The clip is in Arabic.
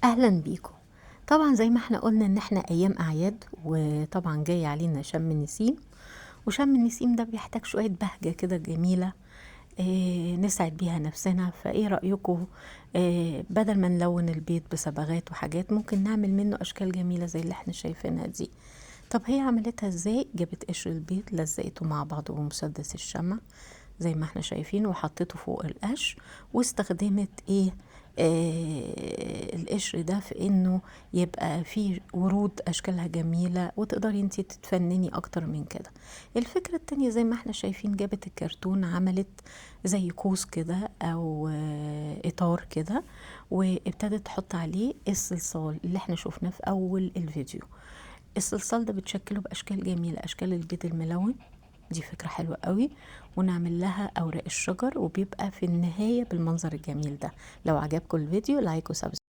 أهلا بيكم. طبعا زي ما احنا قلنا ان احنا ايام اعياد، وطبعا جاي علينا شم النسيم، وشم النسيم ده بيحتاج شوية بهجة كده جميلة. نسعد بيها نفسنا. فايه رأيكم؟ بدل ما نلون البيت بصبغات وحاجات، ممكن نعمل منه اشكال جميلة زي اللي احنا شايفينها دي. طب هي عملتها ازاي؟ جابت قشر البيض، لزقته مع بعضه بمسدس الشمع زي ما احنا شايفين، وحطيته فوق القش، واستخدمت ايه؟ القشر ده في انه يبقى فيه ورود اشكالها جميلة، وتقدري انتي تتفنني اكتر من كده. الفكرة التانية زي ما احنا شايفين، جابت الكرتون، عملت زي قوس كده او اطار كده، وابتدت تحط عليه الصلصال اللي احنا شفناه في اول الفيديو. الصلصال ده بتشكله باشكال جميلة، اشكال البيض الملون، دي فكرة حلوة قوي. ونعمل لها اوراق الشجر، وبيبقى في النهاية بالمنظر الجميل ده. لو عجبكم الفيديو، لايك وسبسكرايب.